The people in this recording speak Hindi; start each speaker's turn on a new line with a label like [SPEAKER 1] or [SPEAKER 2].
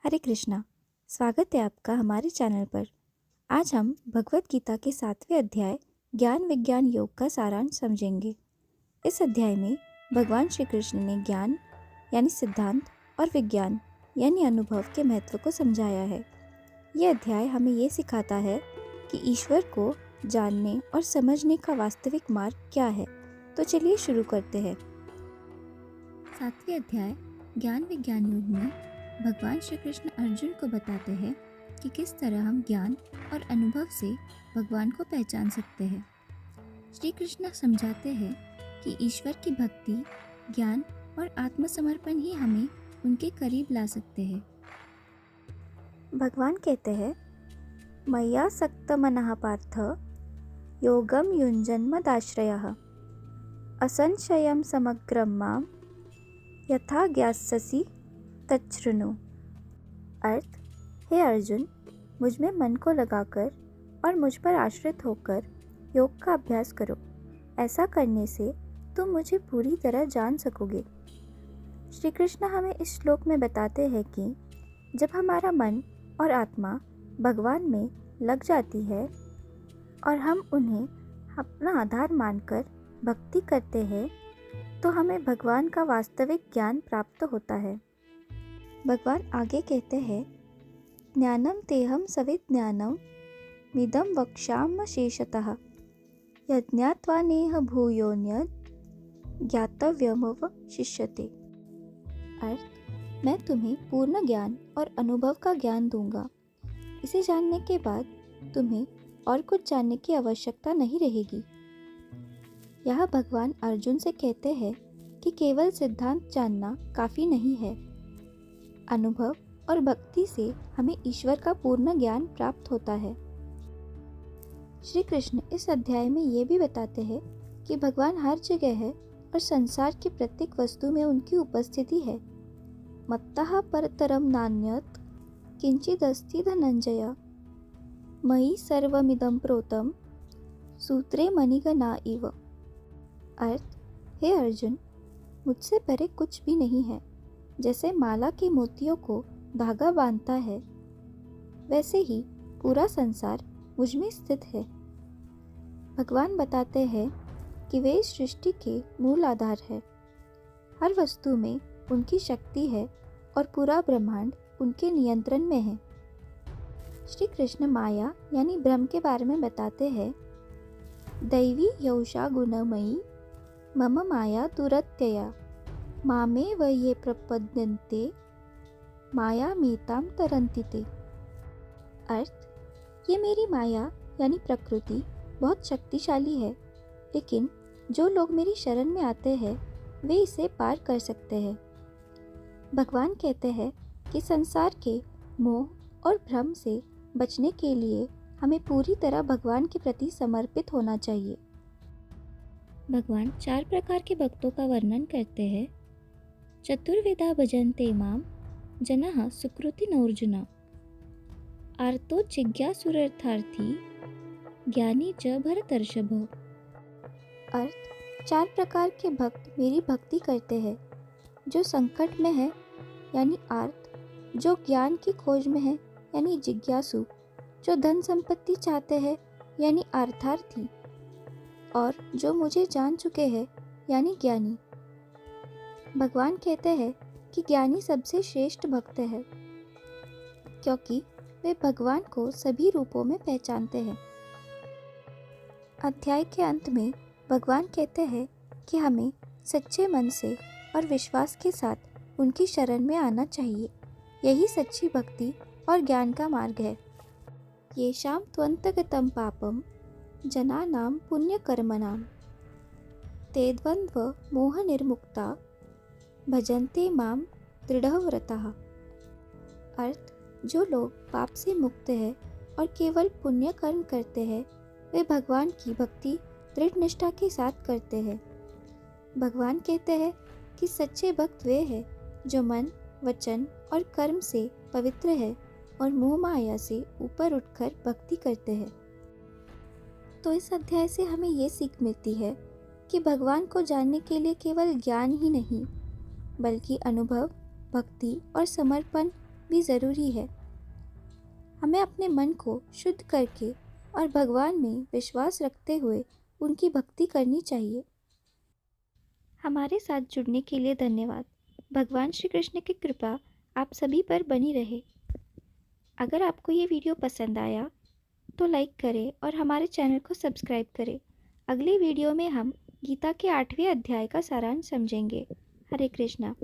[SPEAKER 1] हरे कृष्णा। स्वागत है आपका हमारे चैनल पर। आज हम भगवत गीता के 7वें अध्याय ज्ञान विज्ञान योग का सारांश समझेंगे। इस अध्याय में भगवान श्री कृष्ण ने ज्ञान यानी सिद्धांत और विज्ञान यानी अनुभव के महत्व को समझाया है। यह अध्याय हमें ये सिखाता है कि ईश्वर को जानने और समझने का वास्तविक मार्ग क्या है। तो चलिए शुरू करते हैं। 7वें अध्याय ज्ञान विज्ञान योग में भगवान श्री कृष्ण अर्जुन को बताते हैं कि किस तरह हम ज्ञान और अनुभव से भगवान को पहचान सकते हैं। श्री कृष्ण समझाते हैं कि ईश्वर की भक्ति, ज्ञान और आत्मसमर्पण ही हमें उनके करीब ला सकते हैं। भगवान कहते हैं, मय्या सक्तमनः पार्थ योगम युञ्जन्मदाश्रयः असंशयं समग्रं मां यथा ज्ञास्यसि तच्छृणु। अर्थ, हे अर्जुन, मुझ में मन को लगाकर और मुझ पर आश्रित होकर योग का अभ्यास करो। ऐसा करने से तुम मुझे पूरी तरह जान सकोगे। श्री कृष्ण हमें इस श्लोक में बताते हैं कि जब हमारा मन और आत्मा भगवान में लग जाती है और हम उन्हें अपना आधार मानकर भक्ति करते हैं तो हमें भगवान का वास्तविक ज्ञान प्राप्त होता है। भगवान आगे कहते हैं, ज्ञानम तेहम सविज्ञानम मिदं वक्ष्याम्यशेषतः यज्ञात्वा नेह भूयोऽन्यत् ज्ञातव्यमवशिष्यते। अर्थ, मैं तुम्हें पूर्ण ज्ञान और अनुभव का ज्ञान दूंगा। इसे जानने के बाद तुम्हें और कुछ जानने की आवश्यकता नहीं रहेगी। यह भगवान अर्जुन से कहते हैं कि केवल सिद्धांत जानना काफ़ी नहीं है। अनुभव और भक्ति से हमें ईश्वर का पूर्ण ज्ञान प्राप्त होता है। श्री कृष्ण इस अध्याय में ये भी बताते हैं कि भगवान हर जगह है और संसार की प्रत्येक वस्तु में उनकी उपस्थिति है। मत्तः परतरम नान्यत् किंचिदस्ति धनंजय मयि सर्वमिदं प्रोतं सूत्रे मणिगणा इव। अर्थ, हे अर्जुन, मुझसे परे कुछ भी नहीं है। जैसे माला के मोतियों को धागा बांधता है, वैसे ही पूरा संसार मुझ में स्थित है। भगवान बताते हैं कि वे इस सृष्टि के मूल आधार है। हर वस्तु में उनकी शक्ति है और पूरा ब्रह्मांड उनके नियंत्रण में है। श्री कृष्ण माया यानी ब्रह्म के बारे में बताते हैं, दैवी यौषा गुणमयी मम माया दुरत्यया मामेव ये प्रपद्यन्ते मायामेतां तरन्ति ते। अर्थ, ये मेरी माया यानी प्रकृति बहुत शक्तिशाली है, लेकिन जो लोग मेरी शरण में आते हैं वे इसे पार कर सकते हैं। भगवान कहते हैं कि संसार के मोह और भ्रम से बचने के लिए हमें पूरी तरह भगवान के प्रति समर्पित होना चाहिए। भगवान 4 प्रकार के भक्तों का वर्णन करते हैं। चतुर्विधा भजन्ते मां जनः सुकृतिनोऽर्जुन आर्तो जिज्ञासुरर्थार्थी ज्ञानी च भरतर्षभ। अर्थ, 4 प्रकार के भक्त मेरी भक्ति करते हैं। जो संकट में है यानी आर्त, जो ज्ञान की खोज में है यानी जिज्ञासु, जो धन संपत्ति चाहते हैं यानी अर्थार्थी, और जो मुझे जान चुके हैं यानी ज्ञानी। भगवान कहते हैं कि ज्ञानी सबसे श्रेष्ठ भक्त है, क्योंकि वे भगवान को सभी रूपों में पहचानते हैं। अध्याय के अंत में भगवान कहते हैं कि हमें सच्चे मन से और विश्वास के साथ उनकी शरण में आना चाहिए। यही सच्ची भक्ति और ज्ञान का मार्ग है। येषां त्वन्तगतं पापं जनानां पुण्यकर्मणां ते द्वन्द्व मोह निर्मुक्ता भजन्ते मां दृढ़व्रतः। अर्थ, जो लोग पाप से मुक्त हैं और केवल पुण्य कर्म करते हैं वे भगवान की भक्ति दृढ़ निष्ठा के साथ करते हैं। भगवान कहते हैं कि सच्चे भक्त वे हैं जो मन, वचन और कर्म से पवित्र है और मोह माया से ऊपर उठकर भक्ति करते हैं। तो इस अध्याय से हमें ये सीख मिलती है कि भगवान को जानने के लिए केवल ज्ञान ही नहीं बल्कि अनुभव, भक्ति और समर्पण भी ज़रूरी है। हमें अपने मन को शुद्ध करके और भगवान में विश्वास रखते हुए उनकी भक्ति करनी चाहिए। हमारे साथ जुड़ने के लिए धन्यवाद। भगवान श्री कृष्ण की कृपा आप सभी पर बनी रहे। अगर आपको ये वीडियो पसंद आया तो लाइक करें और हमारे चैनल को सब्सक्राइब करें। अगली वीडियो में हम गीता के 8वें अध्याय का सारांश समझेंगे। हरे कृष्णा।